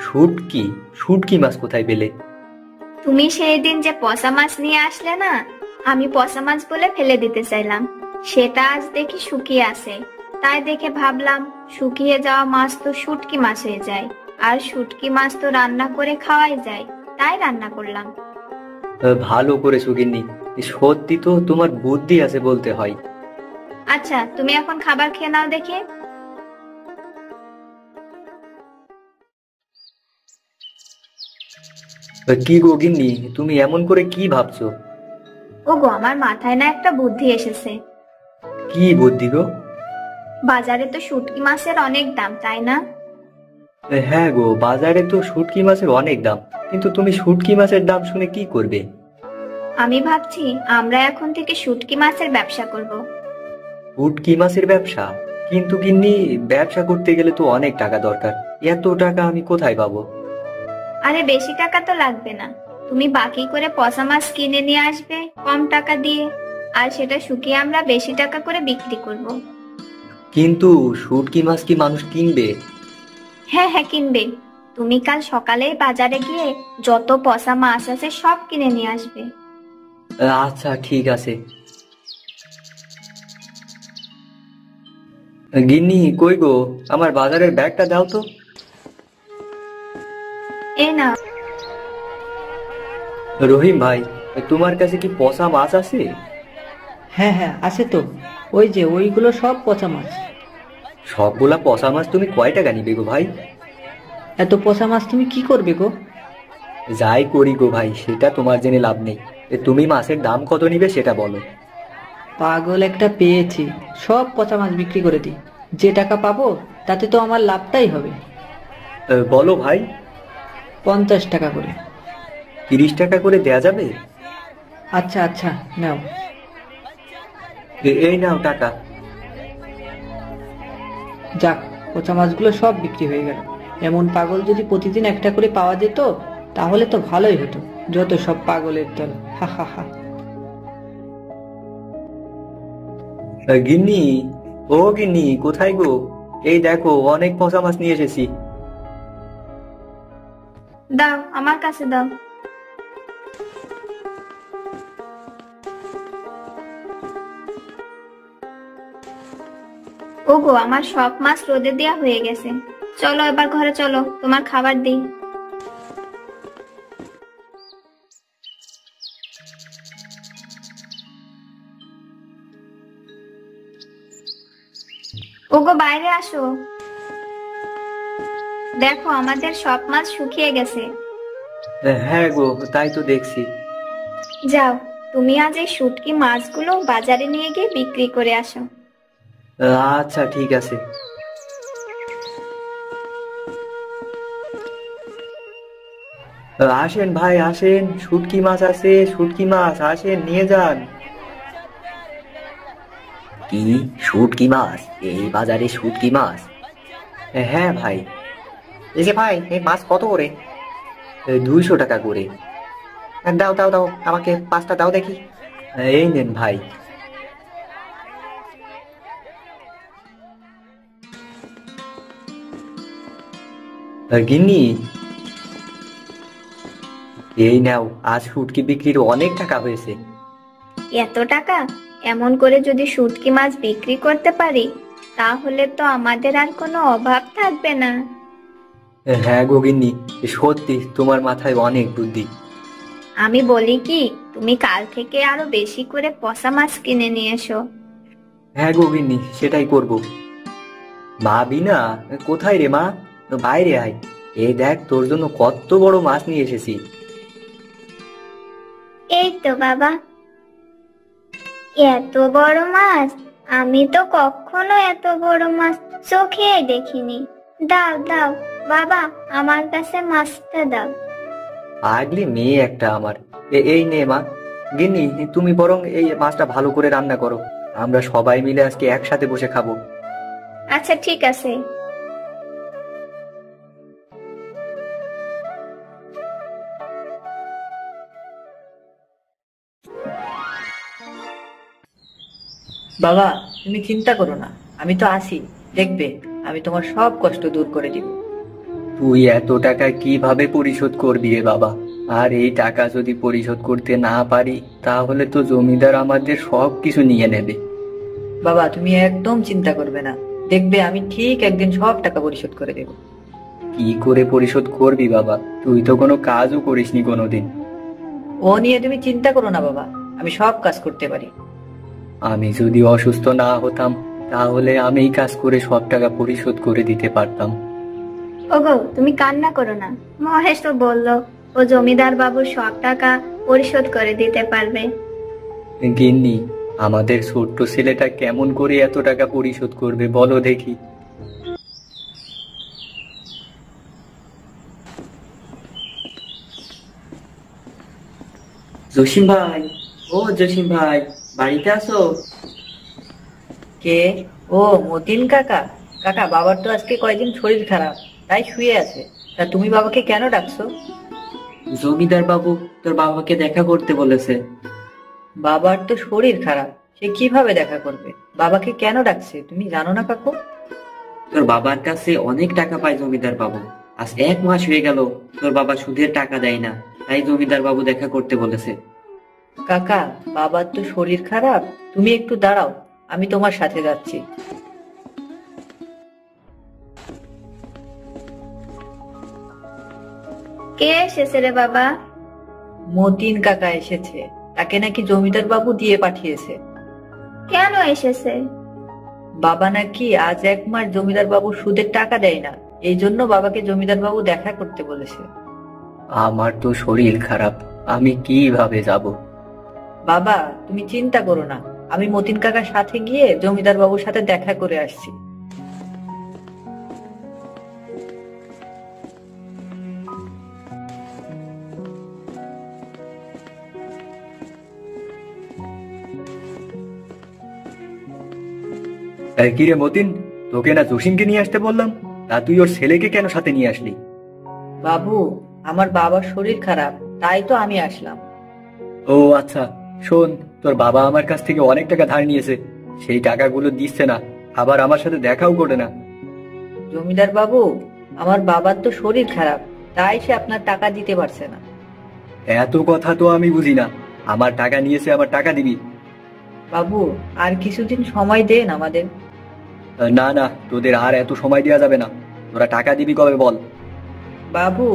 শুটকি? শুটকি মাছ কোথায় পেলে? তুমি সেই দিন যে পচা মাছ নিয়ে আসলে না, আমি পচা মাছ বলে ফেলে দিতে চাইলাম, সেটা আজ দেখি শুকিয়ে আছে। তাই দেখে ভাবলাম শুকিয়ে যাওয়া মাছ তো শুটকি মাছ হয়ে যায়, আর শুটকি মাছ তো রান্না করে খাওয়াই যায়, তাই রান্না করলাম। ভালো করেছো গিন্নি, সত্যি তো তোমার বুদ্ধি আছে বলতে হয়। আচ্ছা, তুমি এখন খাবার খেয়ে নাও দেখে। কি গো গিন্নি, তুমি এমন করে কি ভাবছো? ওগো, আমার মাথায় না একটা বুদ্ধি এসেছে। কি বুদ্ধি গো? বাজারে তো শুটকি মাছের অনেক দাম, তাই না? হ্যাঁ গো, বাজারে তো শুটকি মাছের অনেক দাম, কিন্তু তুমি শুটকি মাছের দাম শুনে কি করবে? আমি ভাবছি আমরা এখন থেকে শুটকি মাছের ব্যবসা করব। শুটকি মাছের ব্যবসা? কিন্তু গিন্নি, ব্যবসা করতে গেলে তো অনেক টাকা দরকার, এত টাকা আমি কোথায় পাবো? আরে বেশি টাকা তো লাগবে না, তুমি বাকি করে পচা মাছ কিনে নিয়ে আসবে কম টাকা দিয়ে, আর সেটা শুকিয়ে আমরা বেশি টাকা করে বিক্রি করব। কিন্তু শুটকি মাছ কি মানুষ কিনবে? হ্যাঁ হ্যাঁ, কিনবে। তুমি কাল সকালেই বাজারে গিয়ে যত পচা মাছ আছে সব কিনে নিয়ে আসবে। আচ্ছা ঠিক আছে। গিন্নি কই গো, আমার বাজারের ব্যাগটা দাও তো। এই না। রহিম ভাই, তোমার কাছে কি পচা মাছ আছে? হ্যাঁ হ্যাঁ, আছে তো। ওই যে ওইগুলো সব পচা মাছ। সবগুলা পচা মাছ তুমি কয় টাকা নিবে গো ভাই? এত পচা মাছ তুমি কি করবে গো? যাই করি গো ভাই, সেটা তোমার জেনে লাভ নেই। তুমি মাছের দাম কত নিবে সেটা বলো। পাগল একটা পেয়েছি, সব পচা মাছ বিক্রি করে দিই, যে টাকা পাবো তাতে তো আমার লাভটাই হবে। বলো ভাই। 50 টাকা করে। 30 টাকা করে দেয়া যাবে? আচ্ছা আচ্ছা, নাও। এই নাও টাকা। যাক, পচা মাছগুলো সব বিক্রি হয়ে গেল। এমন পাগল যদি প্রতিদিন একটা করে পাওয়া যেত তাহলে তো ভালোই হতো। যত সব পাগলের দল, হা হা হা। গিন্নি, ও গিন্নি, কোথায় গো? এই দেখো, অনেক পচা মাছ নিয়ে এসেছি। দাও, আমার কাছে দাও। ওগো, আমার সব মাছ রোদে দেয়া হয়ে গেছে, চলো এবার ঘরে চলো, তোমার খাবার দিই। ওগো, বাইরে আসো, দেখো আমাদের সব মাছ শুকিয়ে গেছে। হ্যাঁ গো, তাই তো দেখছি। যাও, তুমি আজ এই শুটকি মাছগুলো বাজারে নিয়ে গিয়ে বিক্রি করে আসো। আচ্ছা ঠিক আছে। আসেন ভাই আসেন, শুটকি মাছ আছে, শুটকি মাছ আসেন নিয়ে যান। কি শুটকি মাছ? এই বাজারে শুটকি মাছ? হ্যাঁ ভাই। এই যে ভাই, এই মাছ কত করে? 200 টাকা করে। দাও দাও দাও, আমাকে 5টা দাও দেখি। এই নেন ভাই। গিন্নি, এই নাও, আজ শুটকি বিক্রির অনেক টাকা হয়েছে। এত টাকা? এমন করে যদি শুটকি মাছ বিক্রি করতে পারি তাহলে তো আমাদের আর কোনো অভাব থাকবে না। হ্যাঁ গো গিন্নি, সত্যি তোমার মাথায় অনেক বুদ্ধি। আমি বলি কি, তুমি কাল থেকে আরো বেশি করে পচা মাছ কিনে নিয়ে এসো। হ্যাঁ গো গিন্নি, সেটাই করব। মা বিনা, কোথায় রে মা? বাইরে আয়, এই দেখ তোর জন্য কত বড় মাছ নিয়ে এসেছি। এই তো বাবা, এত বড় মাছ! আমি তো কখনো এত বড় মাছ চোখে দেখিনি। দাও দাও বাবা, আমার কাছে মাছটা দাও। আগলি মেয়ে একটা আমার। এই নে মা। গিন্নি, তুমি বরং এই মাছটা ভালো করে রান্না করো, আমরা সবাই মিলে আজকে একসাথে বসে খাবো। আচ্ছা ঠিক আছে। বাবা, তুমি চিন্তা করো না, আমি তো আছি। দেখবে, আমি তোমার সব কষ্ট দূর করে দিব। তুই এত টাকা কিভাবে পরিশোধ করবি রে বাবা? আর এই টাকা যদি পরিশোধ করতে না পারি, তাহলে তো জমিদার আমাদের সব কিছু নিয়ে নেবে। বাবা, তুমি একদম চিন্তা করবে না, দেখবে আমি ঠিক একদিন সব টাকা পরিশোধ করে দেব। কি করে পরিশোধ করবি বাবা? তুই তো কোনো কাজও করিসনি কোনোদিন। ও নিয়ে তুমি চিন্তা করো না বাবা, আমি সব কাজ করতে পারি। আমি যদি অসুস্থ না হতাম, তাহলে আমিই কাজ করে সব টাকা পরিশোধ করে দিতে পারতাম। ওগো, তুমি কান্না করো না। মহেশ তো বললো ও জমিদার বাবুর সব টাকা পরিশোধ করে দিতে পারবে। গিন্নি, আমাদের ছোট্ট ছেলেটা কেমন করে এত টাকা পরিশোধ করবে বলো দেখি। জসিম ভাই, ও জসিম ভাই, বাড়িতে আছো? কে? ও মতিন কাকা। কাকা, বাবার তো আজকে কয়েকদিন শরীর খারাপ, তাই শুয়ে আছে। তা তুমি বাবাকে কেন ডাকছো? জমিদার বাবু তোর বাবাকে দেখা করতে বলেছে। বাবার তো শরীর খারাপ, সে কিভাবে দেখা করবে? বাবাকে কেন ডাকছে তুমি জানো না কাকু? তোর বাবার কাছে অনেক টাকা পায় জমিদার বাবু। আজ 1 মাস হয়ে গেল তোর বাবা সুদের টাকা দেয় না, তাই জমিদার বাবু দেখা করতে বলেছে। কাকা, বাবার তো শরীর খারাপ, তুমি একটু দাঁড়াও, আমি তোমার সাথে যাচ্ছি। কে এসেছে রে বাবা? মতিন কাকা এসেছে, তাকে নাকি জমিদার বাবু দিয়ে পাঠিয়েছে। কেন এসেছে? বাবা নাকি আজ 1 মাস জমিদার বাবু সুদের টাকা দেয় না, এই জন্য বাবাকে জমিদার বাবু দেখা করতে বলেছে। আমার তো শরীর খারাপ, আমি কিভাবে যাব? বাবা, তুমি চিন্তা করো না, আমি মতিন কাকার সাথে গিয়ে জমিদার বাবুর সাথে দেখা করে আসছি। কি রে মতিন, তোকে না জসিমকে নিয়ে আসতে বললাম? তা তুই ওর ছেলেকে কেন সাথে নিয়ে আসলি? বাবু, আমার বাবার শরীর খারাপ, তাই তো আমি আসলাম। ও আচ্ছা, শোন, তোর বাবা আমার কাছ থেকে অনেক টাকা ধার নিয়েছে, সেই টাকাগুলো দিচ্ছে না, আবার আমার সাথে দেখাও করে না। জমিদার বাবু, আমার বাবার তো শরীর খারাপ, তাই সে আপনার টাকা দিতে পারছে না। এত কথা তো আমি বুঝি না, আমার টাকা নিয়েছে, আমার টাকা দিবি। বাবু, আর কিছুদিন সময় দেন আমাদের। না না, তোদের আর এত সময় দেওয়া যাবে না, তোরা টাকা দিবি কবে বল? বাবু,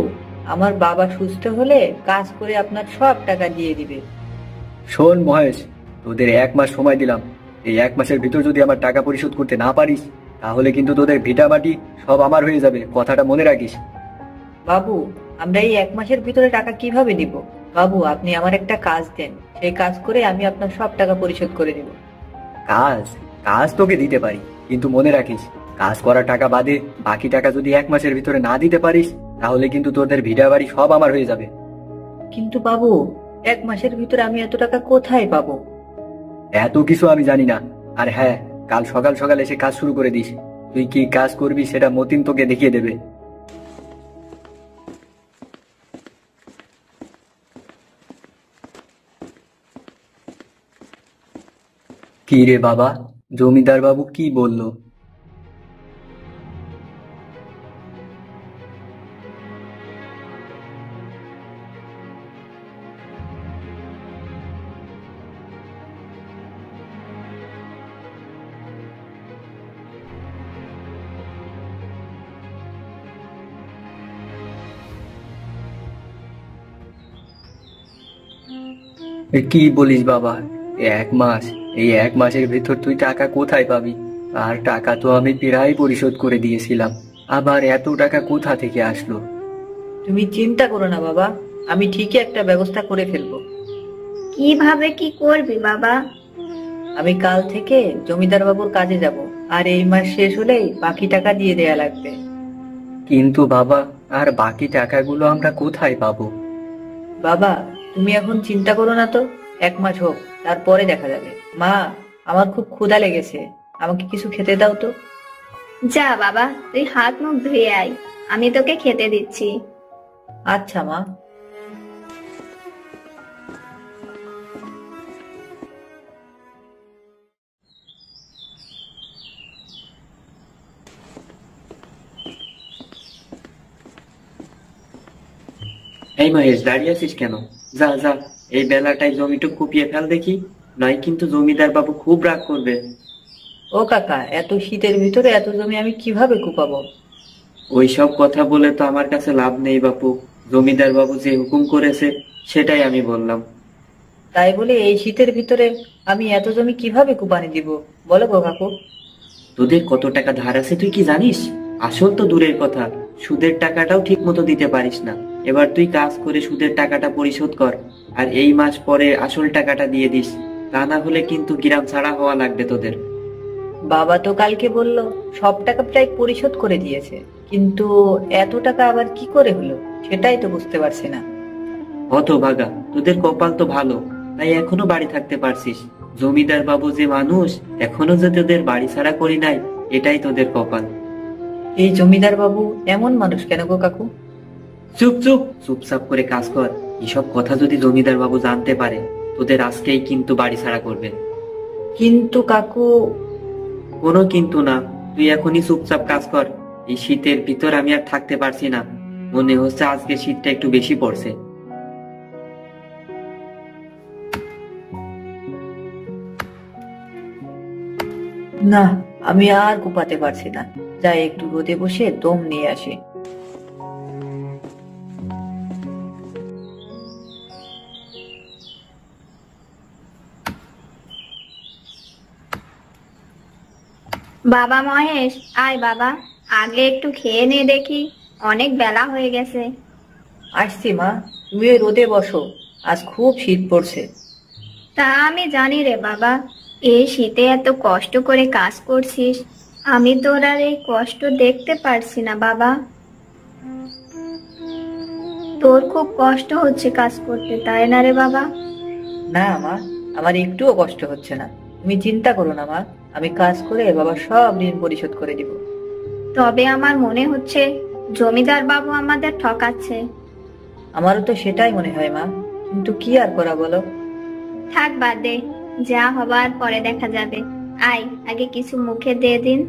আমার বাবা সুস্থ হলে কাজ করে আপনার সব টাকা দিয়ে দিবে। শোন মহেশ, তোদের 1 মাস সময় দিলাম, এই 1 মাসের ভিতর যদি আমার টাকা পরিশোধ করতে না পারিস, তাহলে কিন্তু তোদের ভিটা মাটি সব আমার হয়ে যাবে, কথাটা মনে রাখিস। বাবু, আমরা এই 1 মাসের ভিতরে টাকা কিভাবে দিব? বাবু, আপনি আমার একটা কাজ দেন, সেই কাজ করে আমি আপনার সব টাকা পরিশোধ করে দিব। কাজ? কাজ তোকে দিতে পারি, কিন্তু মনে রাখিস, কাজ করা টাকা বাদে বাকি টাকা যদি 1 মাসের ভিতরে না দিতে পারিস, তাহলে কিন্তু তোদের ভিটা বাড়ি সব আমার হয়ে যাবে। কিন্তু বাবু, 1 মাসের ভিতরে আমি এত টাকা কোথায় পাবো? এত কিছু আমি জানি না। আর হ্যাঁ, কাল সকাল সকাল এসে কাজ শুরু করে দিস। তুই কি কাজ করবি সেটা মতিন তোকে দেখিয়ে দেবে। কি রে বাবা, জমিদার বাবু কি বললো? কি বলিস বাবা? 1 মাস? এই 1 মাসের ভিতর তুই টাকা কোথায় পাবি? আর টাকা তো আমি প্রায় পরিশোধ করে দিয়েছিলাম, আবার এত টাকা কোথা থেকে আসলো? তুমি চিন্তা করো না বাবা, আমি ঠিকই একটা ব্যবস্থা করে ফেলবো। কিভাবে কি করবি বাবা? আমি কাল থেকে জমিদার বাবুর কাজে যাব, আর এই মাস শেষ হলেই বাকি টাকা দিয়ে দেয়া লাগবে। কিন্তু বাবা, আর বাকি টাকাগুলো আমরা কোথায় পাবো? বাবা, তুমি এখন চিন্তা করো না তো, 1 মাস হোক, তারপরে দেখা যাবে। মা, আমার খুব ক্ষুধা লেগেছে, আমাকে কিছু খেতে দাও তো। যা বাবা, তুই হাত মুখ ধুয়ে আয়, আমি তোকে খেতে দিচ্ছি। আচ্ছা মা। এই মহেশ, দাঁড়িয়ে আছিস কেন? যা যা, এই বেলাটায় জমিটুক কুপিয়ে ফেল দেখি, নয় কিন্তু জমিদার বাবু খুব রাগ করবে। ও কাকা, এত শীতের ভিতরে এত জমি আমি কিভাবে কুপাবো? ওইসব কথা বলে তো আমার কাছে লাভ নেই বাপু। জমিদার বাবু যে হুকুম করেছে সেটাই আমি বললাম। তাই বলে এই শীতের ভিতরে আমি এত জমি কিভাবে কুপানি দিব, বলো গো কাকু? তোদের কত টাকা ধার আছে তুই কি জানিস? আসল তো দূরের কথা, সুদের টাকাটাও ঠিক মতো দিতে পারিস না। এবার তুই কাজ করে সুদের টাকাটা পরিশোধ কর, আর এই মাস পরে আসল টাকাটা দিয়ে দিস। তা না হলে কিন্তু গ্রাম ছাড়া হওয়া লাগবে তোদের। বাবা তো কালকে বলল সব টাকা প্রায় পরিশোধ করে দিয়েছে, কিন্তু এত টাকা আবার কি করে হলো সেটাই তো বুঝতে পারছি না। হতভাগা, তোদের কপাল তো ভালো, তাই এখনো বাড়ি থাকতে পারছিস। জমিদার বাবু যে মানুষ, এখনো যে তোদের বাড়ি ছাড়া করি নাই, এটাই তোদের কপাল। এই জমিদার বাবু এমন মানুষ কেন গো কাকু? চুপ চুপ, চুপচাপ করে কাজ কর। এসব কথা যদি জমিদার বাবু জানতে পারে, তোদের আজকেই কিন্তু বাড়ি ছাড়া করবে। কিন্তু কাকু। কোনো কিন্তু না, তুই এখনই চুপচাপ কাজ কর। এই শীতের ভিতর আমি আর থাকতে পারছি না, মনে হচ্ছে আজকে শীতটা একটু বেশি পড়ছে। না, আমি আর কুপাতে পারছি না, যাই একটু রোদে বসে দম নিয়ে আসি। বাবা মহেশ, আয় বাবা, আগে একটু খেয়ে নে দেখি, অনেক বেলা হয়ে গেছে। আসছি মা, তুমি ওই রোদে বসো, আজ খুব শীত পড়ছে। তা আমি জানি রে বাবা, এই শীতে এত কষ্ট করে কাজ করছিস, আমি তোর আর এই কষ্ট দেখতে পারছি না বাবা। তোর খুব কষ্ট হচ্ছে কাজ করতে, তাই না রে বাবা? না মা, আমার একটুও কষ্ট হচ্ছে না, তুমি চিন্তা করো না মা, আমি কাজ করে বাবা সব ঋণ পরিশোধ করে দিব। তবে আমার মনে হচ্ছে জমিদার বাবু আমাদের ঠকাচ্ছে। আমারও তো সেটাই মনে হয় মা, কিন্তু কি আর করা বলো। থাক বাদ দে, যা হবার পরে দেখা যাবে। আয়, আগে কিছু মুখে দিয়ে দিন।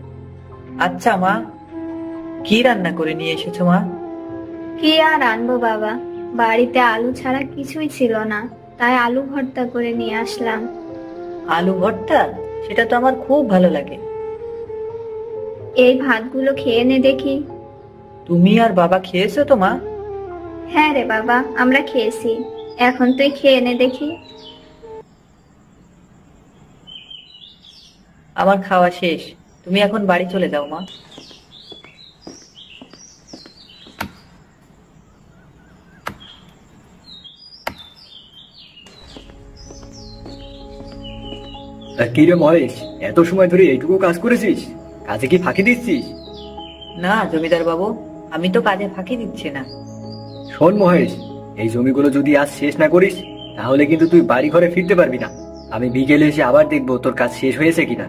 আচ্ছা মা, কি রান্না করে নিয়ে এসেছো মা? কি আর আনবো বাবা, বাড়িতে আলু ছাড়া কিছুই ছিল না, তাই আলু ভর্তা করে নিয়ে আসলাম। আলু ভর্তা? সেটা তো আমার খুব ভালো লাগে। এই ভাতগুলো খেয়ে নে দেখি। তুমি আর বাবা খেয়েছো তো মা? হ্যাঁ রে বাবা, আমরা খেয়েছি, এখন তুই খেয়ে নে দেখি। আমার খাওয়া শেষ, তুমি এখন বাড়ি চলে যাও মা। কি রে মহেশ, এত সময় ধরে এইটুকু কাজ করেছিস? কাজে কি ফাঁকি দিচ্ছিস? না জমিদার বাবু, আমি তো কাজে ফাঁকি দিচ্ছি না। শোন মহেশ, এই জমিগুলো যদি আজ শেষ না করিস, তাহলে কিন্তু তুই বাড়ি ঘরে ফিরতে পারবি না। আমি বিকেলে এসে আবার দেখবো তোর কাজ শেষ হয়েছে কিনা।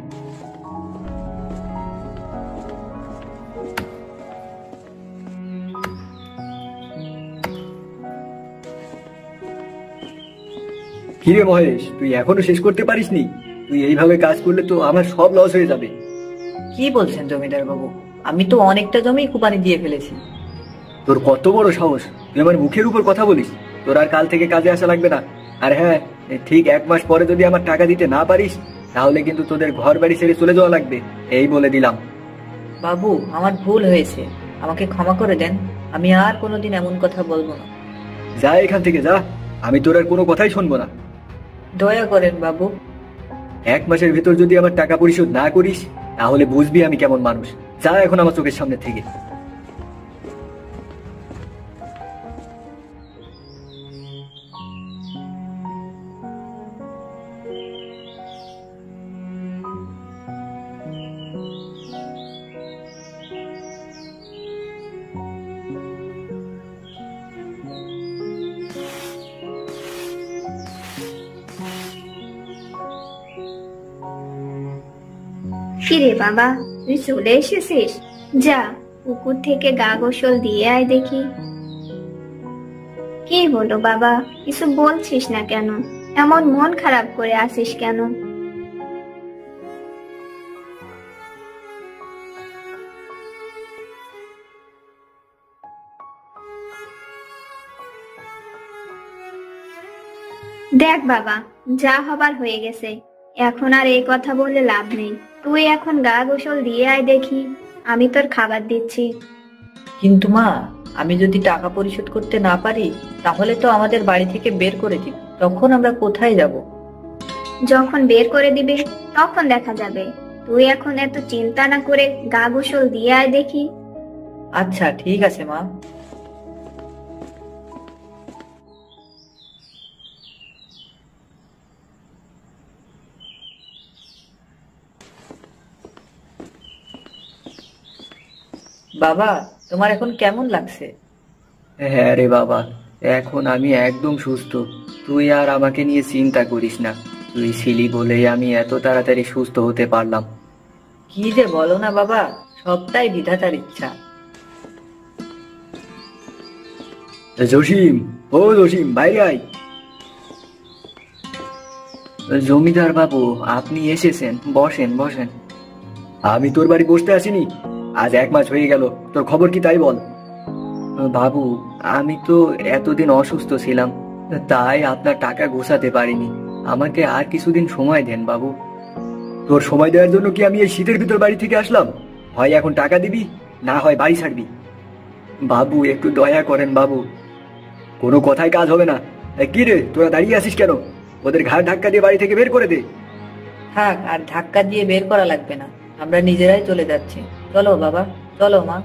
কিরে মহেশ, তুই এখনো শেষ করতে পারিসনি? তুই এইভাবে কাজ করলে তো আমার সব লস হয়ে যাবে। কি বলছেন জমিদার বাবু, আমি তো অনেকটা জমি কুপানি দিয়ে ফেলেছি। তোর কত বড় সাহস, তুই আমার মুখের উপর কথা বলিস? তোর আর কাল থেকে কাজে আসা লাগবে না। আর হ্যাঁ, ঠিক এক মাস পরে যদি আমার টাকা দিতে না পারিস, তাহলে কিন্তু তোদের ঘর বাড়ি ছেড়ে চলে যাওয়া লাগবে, এই বলে দিলাম। বাবু, আমার ভুল হয়েছে, আমাকে ক্ষমা করে দেন, আমি আর কোনোদিন এমন কথা বলবো না। যা এখান থেকে যা, আমি তোর আর কোনো কথাই শুনবো না। দয়া করেন বাবু। এক মাসের ভিতর যদি আমার টাকা পরিশোধ না করিস, তাহলে বুঝবি আমি কেমন মানুষ। যা এখন আমার চোখের সামনে থেকে। কিরে বাবা, তুই চলে এসেছিস? যা, পুকুর থেকে গা গোসল দিয়ে আয় দেখি। কি হলো বাবা, কিছু বলছিস না কেন? এমন মন খারাপ করে আসিস কেন? দেখ বাবা, যা হবার হয়ে গেছে, এখন আর এই কথা বলে লাভ নেই। তুই এখন গা গোসল দিয়ে আয় দেখি, আমি তোর খাবার দিচ্ছি। কিন্তু মা, আমি যদি টাকা পরিশোধ করতে না পারি তাহলে তো আমাদের বাড়ি থেকে বের করে দিবে। তখন আমরা কোথায় যাব? যখন বের করে দিবে তখন দেখা যাবে। তুই এখন এত চিন্তা না করে গা গোসল দিয়ে আয় দেখি। আচ্ছা ঠিক আছে মা। বাবা, তোমার এখন কেমন লাগছে? হ্যাঁ রে বাবা, এখন আমি একদম সুস্থ। তুই আর আমাকে নিয়ে চিন্তা করিস না। তুই ছিলি বলেই আমি এত তাড়াতাড়ি সুস্থ হতে পারলাম। কি যে বলো না বাবা, সবটাই বিধাতার ইচ্ছা। জসিম, ও জসিম, বাইরে আয়। জমিদার বাবু, আপনি এসেছেন, বসেন বসেন। আমি তোর বাড়ি বসতে আসিনি, আজ 1 মাস হয়ে গেল। তোর খবর কি তাই বল। বাবু, আমি তো এতদিন অসুস্থ ছিলাম, তাই আপনার টাকা গোছাতে পারিনি। আমাকে আর কিছুদিন সময় দেন বাবু। তোর সময় দেওয়ার জন্য কি আমি এই শীতের ভিতর বাড়ি থেকে আসলাম? হয় এখন টাকা দিবি, না হয় বাড়ি ছাড়বি। বাবু, একটু দয়া করেন বাবু। কোনো কথায় কাজ হবে না। কি রে, তোরা দাঁড়িয়ে আছিস কেন? ওদের ঘাড় ধাক্কা দিয়ে বাড়ি থেকে বের করে দে। থাক, আর ধাক্কা দিয়ে বের করা লাগবে না, আমরা নিজেরাই চলে যাচ্ছি। চলো বাবা, চলো মা।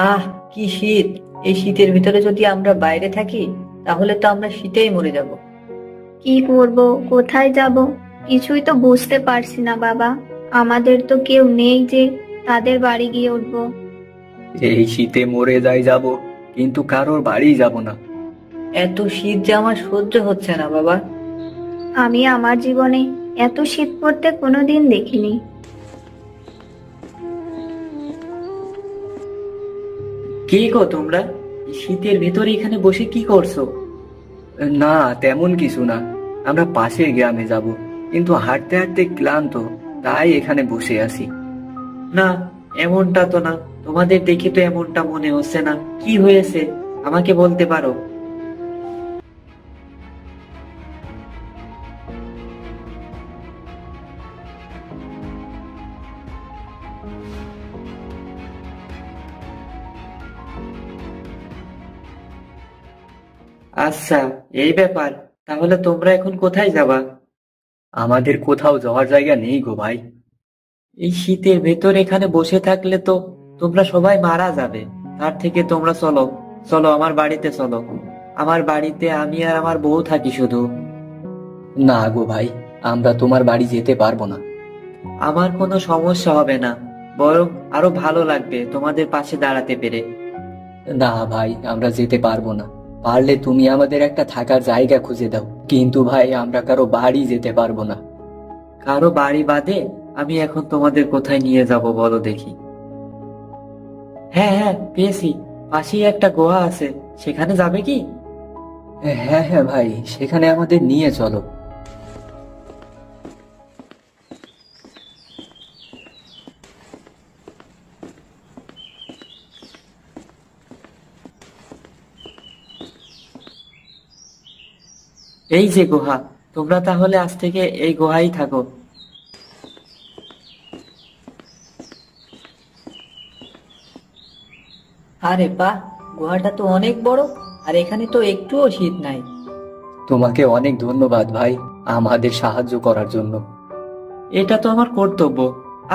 আহ, কি শীত! এই শীতের ভিতরে যদি আমরা বাইরে থাকি তাহলে তো আমরা শীতেই মরে যাব। কি করব, কোথায় যাব, কিছুই তো বুঝতে পারছি না বাবা। আমাদের তো কেউ নেই যে তাদের বাড়ি গিয়ে উঠবো। এই শীতে মরে যাই যাব, কিন্তু কারোর বাড়ি যাব না। এত শীত যে আমার সহ্য হচ্ছে না বাবা। আমি আমার জীবনে এত শীত পড়তে কোনোদিন দেখিনি। কে গো তোমরা? এই শীতের ভিতরে এখানে বসে কি করছো? না, তেমন কিছু না। আমরা পাশের গ্রামে যাব, কিন্তু হাঁটতে হাঁটতে ক্লান্ত, তাই এখানে বসে আছি। না, এমনটা তো না। তোমাদের দেখে তো এমনটা মনে হচ্ছে না। কি হয়েছে আমাকে বলতে পারো? আচ্ছা, এই ব্যাপার। তাহলে তোমরা এখন কোথায় যাবা? আমাদের কোথাও যাওয়ার জায়গা নেই গো ভাই। এই শীতের ভেতর এখানে বসে থাকলে তো তোমরা সবাই মারা যাবে। তার থেকে তোমরা চলো, চলো আমার বাড়িতে চলো। আমার বাড়িতে আমি আর আমার বউ থাকি শুধু। না গো ভাই, আমরা তোমার বাড়ি যেতে পারবো না। আমার কোনো সমস্যা হবে না, বরং আরো ভালো লাগবে তোমাদের পাশে দাঁড়াতে পেরে। না ভাই, আমরা যেতে পারবো না। পারলে তুমি আমাদের একটা থাকার জায়গা খুঁজে দাও, কিন্তু ভাই আমরা কারো বাড়ি যেতে পারবো না। কারো বাড়ি বাদে আমি এখন তোমাদের কোথায় নিয়ে যাব বলো দেখি? হ্যাঁ হ্যাঁ, পেয়েছি। পাশেই একটা গুহা আছে, সেখানে যাবে কি? হ্যাঁ হ্যাঁ ভাই, সেখানে আমাদের নিয়ে চলো। এই যে গুহা, তোমরা তাহলে আজ থেকে এই গুহায় থাকো। আরে বাহ, গুহাটা তো অনেক বড়, আর এখানে তো একটুও শীত নাই। তোমাকে অনেক ধন্যবাদ ভাই, আমাদের সাহায্য করার জন্য। এটা তো আমার কর্তব্য।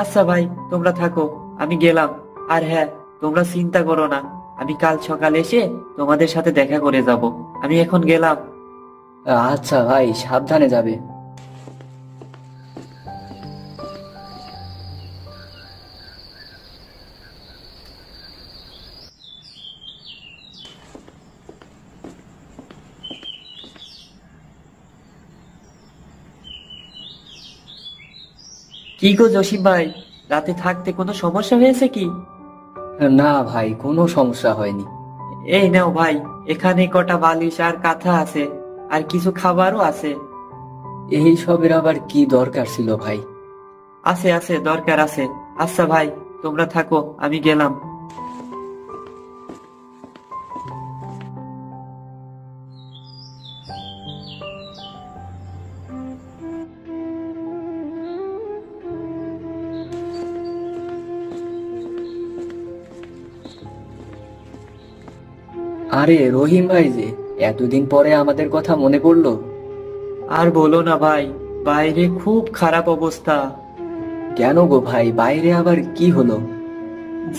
আচ্ছা ভাই, তোমরা থাকো, আমি গেলাম। আর হ্যাঁ, তোমরা চিন্তা করো না, আমি কাল সকালে এসে তোমাদের সাথে দেখা করে যাব। আমি এখন গেলাম। আচ্ছা ভাই, সাবধানে যাবে। কি গো জসিম ভাই, রাতে থাকতে কোনো সমস্যা হয়েছে কি? না ভাই, কোনো সমস্যা হয়নি। এই নাও ভাই, এখানে কটা বালিশ আর কাঁথা আছে, আর কিছু খাবারও আছে। এই সবের আবার কি দরকার ছিল ভাই? আছে আছে, দরকার আছে। আচ্ছা ভাই, তোমরা থাকো, আমি গেলাম। আরে রহিম ভাই, যে এতদিন পরে আমাদের কথা মনে পড়লো। আর বলো না ভাই, বাইরে খুব খারাপ অবস্থা। কেন গো ভাই, বাইরে আবার কি হলো?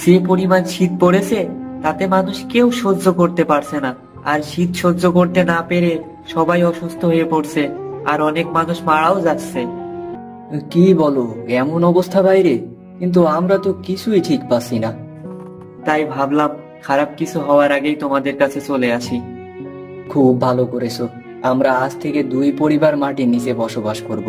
যে পরিমাণ শীত পড়েছে, তাতে মানুষ কেউ সহ্য করতে পারছে না। আর শীত সহ্য করতে না পেরে সবাই অসুস্থ হয়ে পড়ছে, আর অনেক মানুষ মারাও যাচ্ছে। কি বলো, এমন অবস্থা বাইরে? কিন্তু আমরা তো কিছুই ঠিক পাচ্ছি না। তাই ভাবলাম খারাপ কিছু হওয়ার আগেই তোমাদের কাছে চলে আসি। খুব ভালো করেছো। আমরা আজ থেকে 2 পরিবার মাটির নিচে বসবাস করব।